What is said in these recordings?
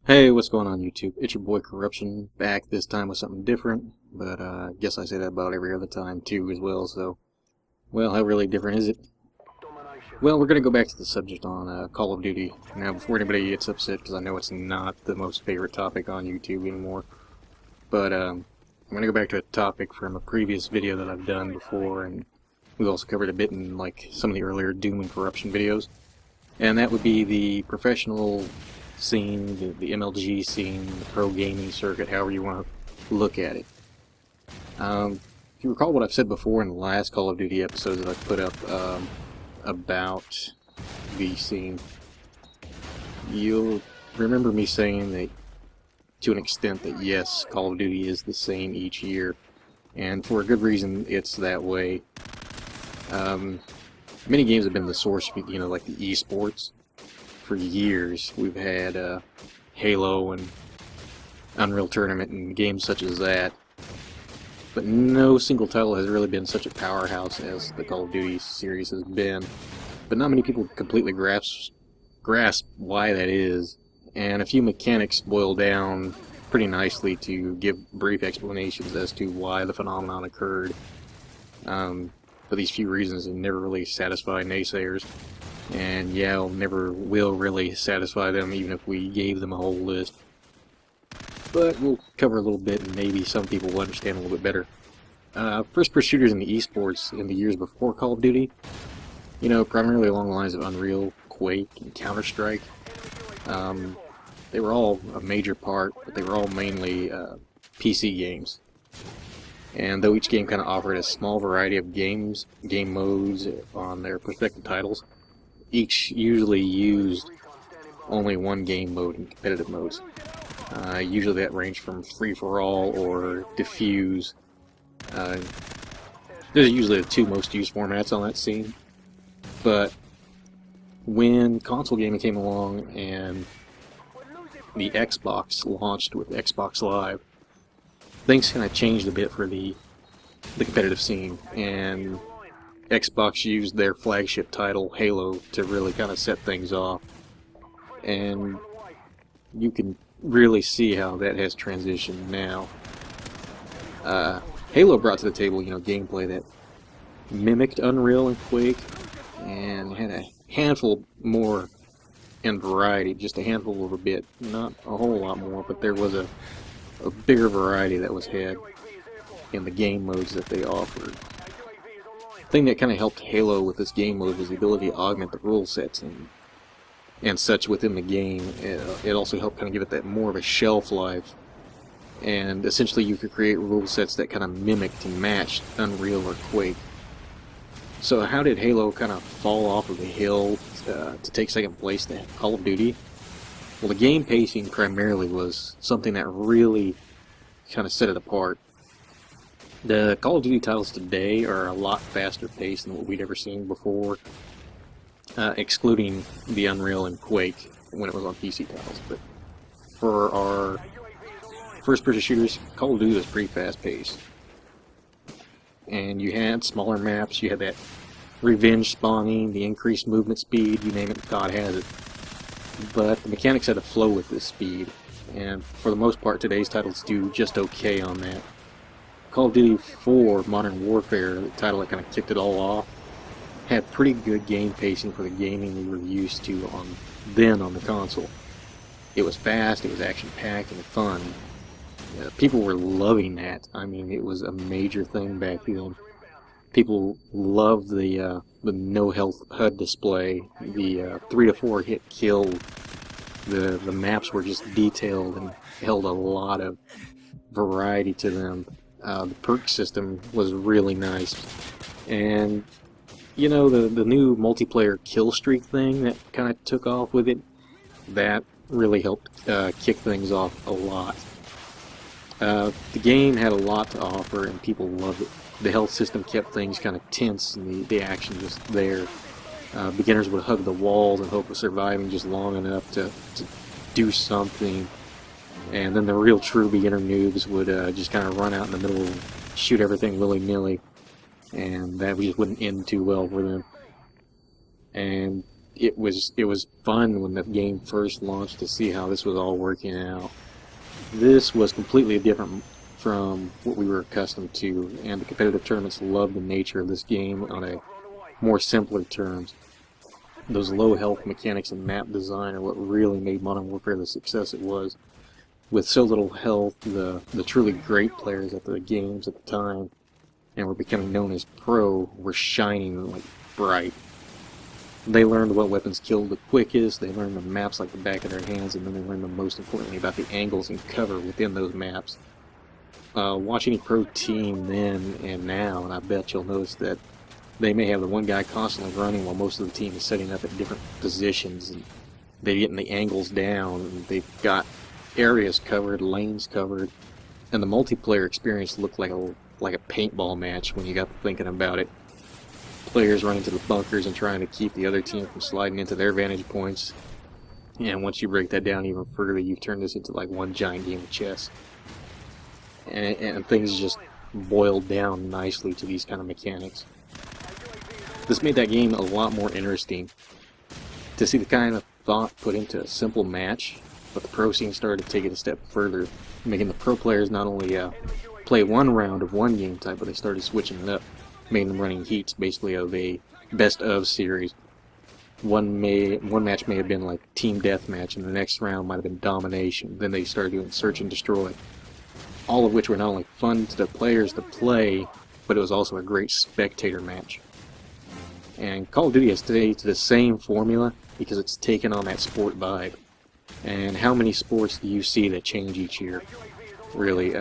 Hey, what's going on YouTube? It's your boy Corruption, back this time with something different, but I guess I say that about every other time too as well, so, well, how really different is it? Well, we're going to go back to the subject on Call of Duty. Now, before anybody gets upset, because I know it's not the most favorite topic on YouTube anymore, but I'm going to go back to a topic from a previous video that I've done before, and we've also covered a bit in like some of the earlier Doom and Corruption videos, and that would be the professional scene, the MLG scene, the pro gaming circuit, however you want to look at it. If you recall what I've said before in the last Call of Duty episodes that I've put up about the scene, you'll remember me saying that to an extent that yes, Call of Duty is the same each year, and for a good reason it's that way. Many games have been the source, like the esports. For years, we've had Halo and Unreal Tournament and games such as that, but no single title has really been such a powerhouse as the Call of Duty series has been. But not many people completely grasp why that is, and a few mechanics boil down pretty nicely to give brief explanations as to why the phenomenon occurred. For these few reasons, it never really satisfied naysayers. And yeah, never will really satisfy them even if we gave them a whole list. But we'll cover a little bit and maybe some people will understand a little bit better. First-person shooters in the esports in the years before Call of Duty, primarily along the lines of Unreal, Quake, and Counter-Strike. They were all a major part, but they were all mainly PC games. And though each game kind of offered a small variety of game modes on their respective titles, each usually used only one game mode in competitive modes. Usually that ranged from free-for-all or diffuse. Those are usually the two most used formats on that scene. But when console gaming came along and the Xbox launched with Xbox Live, things kind of changed a bit for the competitive scene, and Xbox used their flagship title, Halo, to really kind of set things off. And you can really see how that has transitioned now. Halo brought to the table, gameplay that mimicked Unreal and Quake, and had a handful more in variety, just a handful of a bit, not a whole lot more, but there was a bigger variety that was had in the game modes that they offered. The thing that kind of helped Halo with this game mode was the ability to augment the rule sets and such within the game. It also helped kind of give it that more of a shelf life, and essentially you could create rule sets that kind of mimicked and matched Unreal or Quake. So how did Halo kind of fall off of the hill to take second place to Call of Duty? Well, the game pacing primarily was something that really kind of set it apart. The Call of Duty titles today are a lot faster paced than what we'd ever seen before, excluding the Unreal and Quake when it was on PC titles. But for our first-person shooters, Call of Duty was pretty fast paced. And you had smaller maps, you had that revenge spawning, the increased movement speed, you name it, God has it. But the mechanics had to flow with this speed, and for the most part today's titles do just okay on that. Call of Duty 4 Modern Warfare, the title that kind of kicked it all off, had pretty good game pacing for the gaming we were used to on the console. It was fast, it was action-packed, and fun. People were loving that. I mean, it was a major thing back then. People loved the no-health HUD display, the 3 to 4 hit kill. The maps were just detailed and held a lot of variety to them. The perk system was really nice, and the new multiplayer kill streak thing that kind of took off with it, that really helped kick things off a lot. The game had a lot to offer and people loved it. The health system kept things kind of tense and the action just there. Beginners would hug the walls and hope of surviving just long enough to do something. And then the real true beginner noobs would just kind of run out in the middle and shoot everything willy-nilly. And that just wouldn't end too well for them. And it was fun when the game first launched to see how this was all working out. This was completely different from what we were accustomed to, and the competitive tournaments loved the nature of this game on a more simpler terms. Those low health mechanics and map design are what really made Modern Warfare the success it was. With so little health, the truly great players at the games at the time, and were becoming known as pro, were shining like bright. They learned what weapons killed the quickest, they learned the maps like the back of their hands, and then they learned the most importantly about the angles and cover within those maps. Watch any pro team then and now, and I bet you'll notice that they may have the one guy constantly running while most of the team is setting up at different positions, and they're getting the angles down, and they've got areas covered, lanes covered, and the multiplayer experience looked like a paintball match when you got to thinking about it. Players running to the bunkers and trying to keep the other team from sliding into their vantage points. And once you break that down even further, you've turned this into like one giant game of chess. And things just boiled down nicely to these kind of mechanics. This made that game a lot more interesting. To see the kind of thought put into a simple match, but the pro scene started to take it a step further, making the pro players not only play one round of one game type, but they started switching it up, making them running heats basically of a best of series. One match may have been like team deathmatch, and the next round might have been domination. Then they started doing search and destroy, all of which were not only fun to the players to play, but it was also a great spectator match. And Call of Duty has stayed to the same formula because it's taken on that sport vibe. And how many sports do you see that change each year? Really,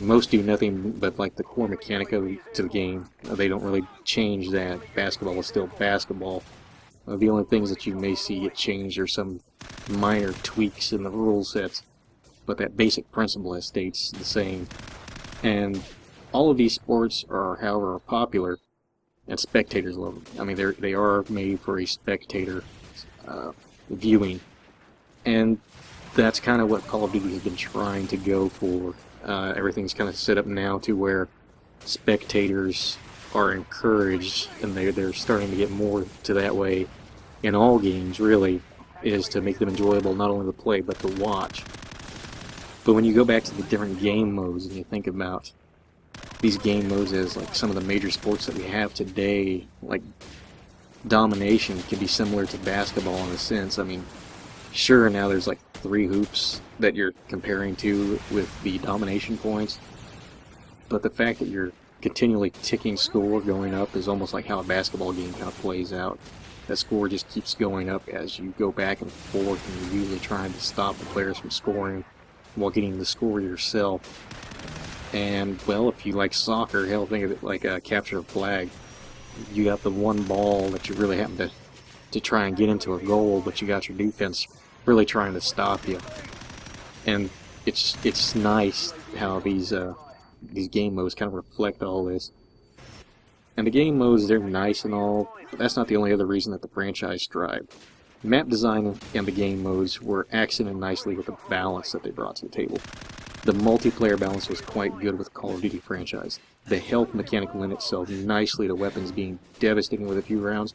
most do nothing but like the core mechanic to the game. They don't really change that. Basketball is still basketball. The only things that you may see get changed are some minor tweaks in the rule sets, but that basic principle has stayed the same. And all of these sports are, however, popular, and spectators love them. I mean, they are made for a spectator viewing, and that's kind of what Call of Duty has been trying to go for. Everything's kind of set up now to where spectators are encouraged, and they're starting to get more to that way in all games, really, is to make them enjoyable not only to play but to watch. But when you go back to the different game modes and you think about these game modes as like some of the major sports that we have today, like domination can be similar to basketball in a sense. I mean, sure, now there's like 3 hoops that you're comparing to with the domination points, but the fact that you're continually ticking score going up is almost like how a basketball game kind of plays out. That score just keeps going up as you go back and forth, and you're usually trying to stop the players from scoring while getting the score yourself. And, well, if you like soccer, hell, think of it like a capture the flag. You got the one ball that you really happen to try and get into a goal, but you got your defense really trying to stop you. And it's nice how these game modes kind of reflect all this. And the game modes, they're nice and all, but that's not the only other reason that the franchise thrived. Map design and the game modes were accented nicely with the balance that they brought to the table. The multiplayer balance was quite good with the Call of Duty franchise. The health mechanic lent itself nicely to weapons being devastating with a few rounds,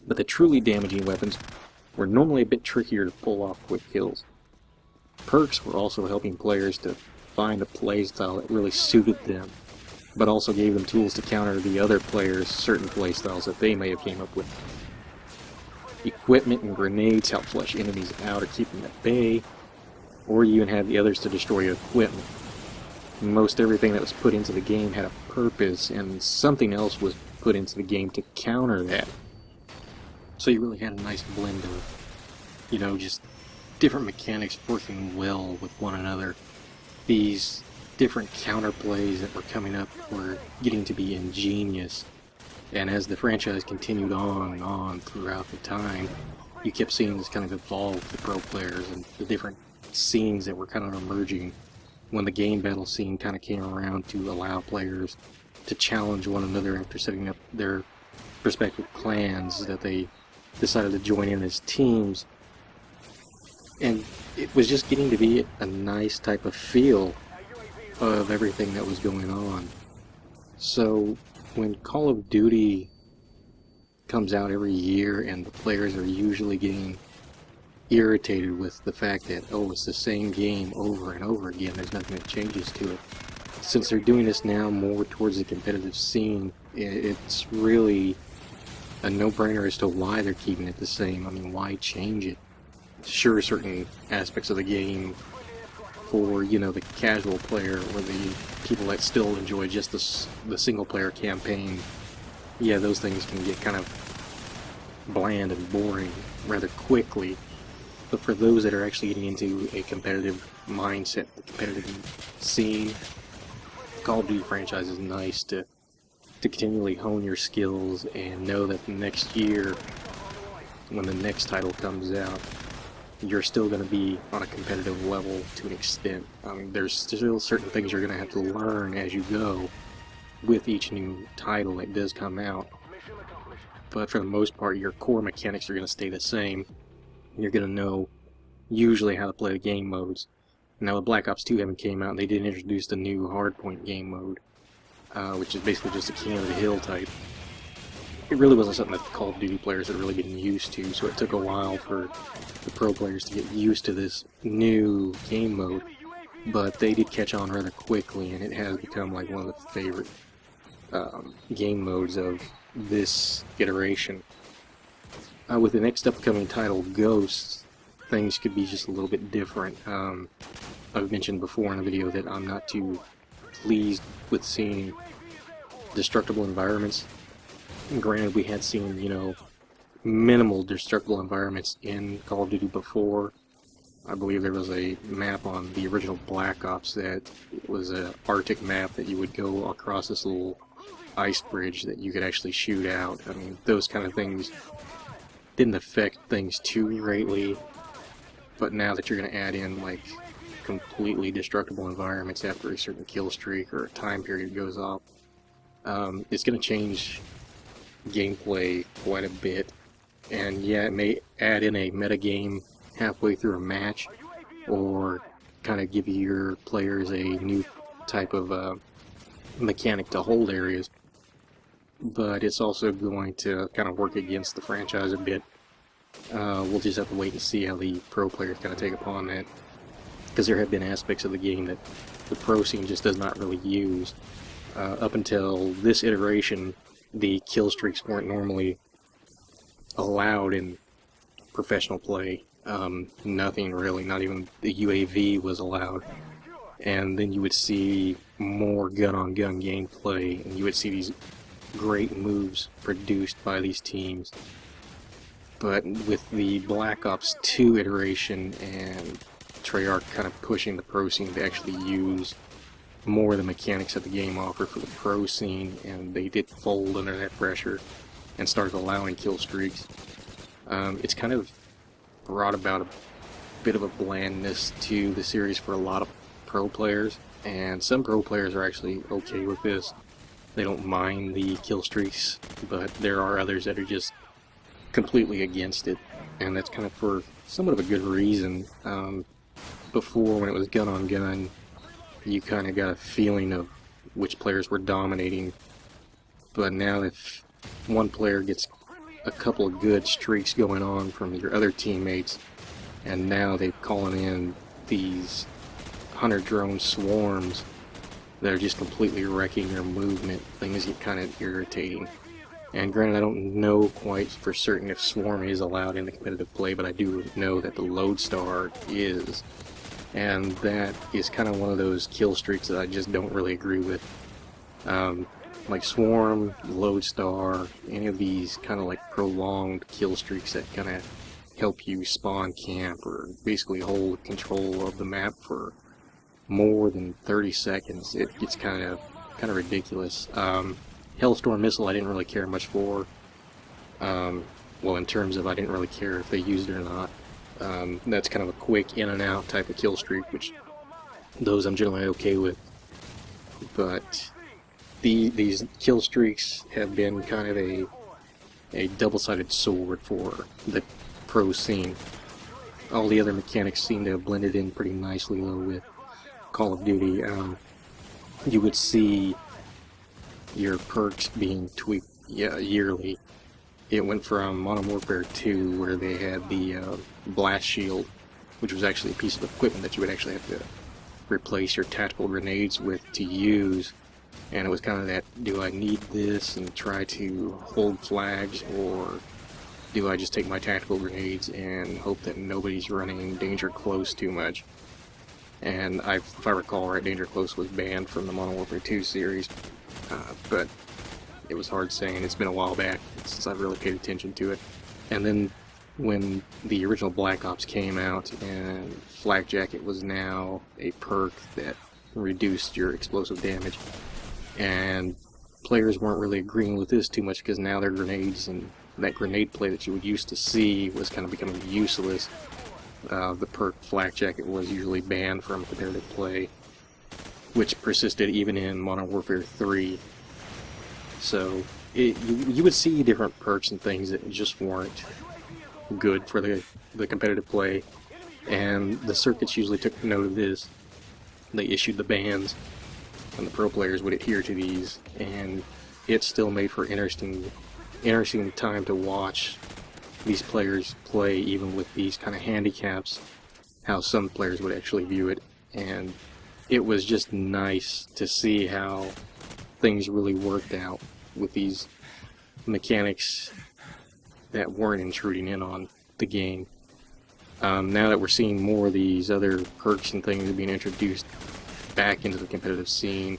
but the truly damaging weapons were normally a bit trickier to pull off quick kills. Perks were also helping players to find a playstyle that really suited them, but also gave them tools to counter the other players' certain playstyles that they may have came up with. Equipment and grenades helped flush enemies out or keep them at bay, or you even had the others to destroy your equipment. Most everything that was put into the game had a purpose, and something else was put into the game to counter that. So you really had a nice blend of, you know, just different mechanics working well with one another. These different counterplays that were coming up were getting to be ingenious. And as the franchise continued on and on throughout the time, you kept seeing this kind of evolve with the pro players and the different scenes that were kind of emerging when the game battle scene kind of came around to allow players to challenge one another after setting up their respective clans that they decided to join in as teams. And it was just getting to be a nice type of feel of everything that was going on. So when Call of Duty comes out every year, and the players are usually getting irritated with the fact that, oh, it's the same game over and over again, there's nothing that changes to it. Since they're doing this now more towards the competitive scene, it's really a no-brainer as to why they're keeping it the same. I mean, why change it? Sure, certain aspects of the game for, you know, the casual player or the people that still enjoy just the single-player campaign, yeah, those things can get kind of bland and boring rather quickly. But for those that are actually getting into a competitive mindset, the competitive scene, Call of Duty franchise is nice to continually hone your skills and know that the next year, when the next title comes out, you're still going to be on a competitive level to an extent. I mean, there's still certain things you're going to have to learn as you go with each new title that does come out. But for the most part, your core mechanics are going to stay the same. You're going to know usually how to play the game modes. Now, the Black Ops 2 haven't came out, and they did introduce the new Hardpoint game mode, which is basically just a King of the Hill type. It really wasn't something that the Call of Duty players had really been used to, so it took a while for the pro players to get used to this new game mode, but they did catch on rather quickly, and it has become like one of the favorite game modes of this iteration. With the next upcoming title, Ghosts, things could be just a little bit different. I've mentioned before in a video that I'm not too pleased with seeing destructible environments. And granted, we had seen, you know, minimal destructible environments in Call of Duty before. I believe there was a map on the original Black Ops that was an Arctic map that you would go across this little ice bridge that you could actually shoot out. I mean, those kind of things didn't affect things too greatly, but now that you're going to add in like completely destructible environments after a certain kill streak or a time period goes off, it's going to change gameplay quite a bit. And yeah, it may add in a metagame halfway through a match, or kind of give your players a new type of mechanic to hold areas, but it's also going to kind of work against the franchise a bit. We'll just have to wait and see how the pro players kind of take upon that, because there have been aspects of the game that the pro scene just does not really use. Up until this iteration, the kill streaks weren't normally allowed in professional play. Nothing really, not even the UAV was allowed. And then you would see more gun-on-gun gameplay, and you would see these great moves produced by these teams. But with the Black Ops 2 iteration and Treyarch kind of pushing the pro scene to actually use more of the mechanics that the game offered for the pro scene, and they did fold under that pressure and started allowing kill streaks, it's kind of brought about a bit of a blandness to the series for a lot of pro players, and some pro players are actually okay with this. They don't mind the kill streaks, but there are others that are just completely against it, and that's kind of for somewhat of a good reason. Before, when it was gun on gun, you kind of got a feeling of which players were dominating, but now if one player gets a couple of good streaks going on from your other teammates, and now they're calling in these hunter drone swarms that are just completely wrecking your movement, things get kind of irritating. And granted, I don't know quite for certain if Swarm is allowed in the competitive play, but I do know that the Lodestar is. And that is kind of one of those kill streaks that I just don't really agree with. Like Swarm, Lodestar, any of these kind of like prolonged kill streaks that kind of help you spawn camp or basically hold control of the map for more than 30 seconds, it gets kind of ridiculous. Hellstorm Missile I didn't really care much for. Well, in terms of I didn't really care if they used it or not. That's kind of a quick in and out type of kill streak, which those I'm generally okay with. But these kill streaks have been kind of a double-sided sword for the pro scene. All the other mechanics seem to have blended in pretty nicely though with Call of Duty. You would see your perks being tweaked yearly. it went from Modern Warfare 2, where they had the blast shield, which was actually a piece of equipment that you would actually have to replace your tactical grenades with to use, and it was kind of that, do I need this and try to hold flags, or do I just take my tactical grenades and hope that nobody's running Danger Close too much? And if I recall right, Danger Close was banned from the Modern Warfare 2 series, but it was hard saying. It's been a while back since I've really paid attention to it. And then when the original Black Ops came out and Flak Jacket was now a perk that reduced your explosive damage, and players weren't really agreeing with this too much because now their grenades and that grenade play that you would used to see was kind of becoming useless. The perk Flak Jacket was usually banned from competitive play, which persisted even in Modern Warfare 3. So you would see different perks and things that just weren't good for the competitive play, and the circuits usually took note of this. They issued the bans, and the pro players would adhere to these, and it still made for interesting time to watch these players play, even with these kind of handicaps, how some players would actually view it. And it was just nice to see how things really worked out with these mechanics that weren't intruding in on the game. Now that we're seeing more of these other perks and things being introduced back into the competitive scene,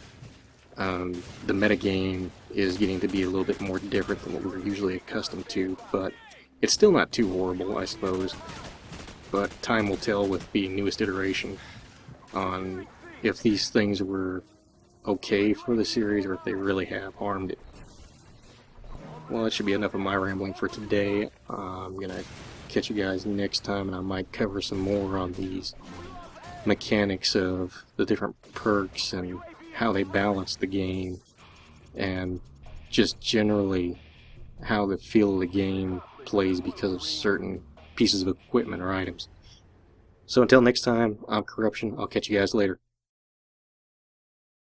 the metagame is getting to be a little bit more different than what we're usually accustomed to, but it's still not too horrible, I suppose. But time will tell with the newest iteration on if these things were okay for the series or if they really have harmed it. Well, that should be enough of my rambling for today. I'm gonna catch you guys next time, and I might cover some more on these mechanics of the different perks and how they balance the game, and just generally how the feel of the game plays because of certain pieces of equipment or items. So until next time, I'm Corruption. I'll catch you guys later.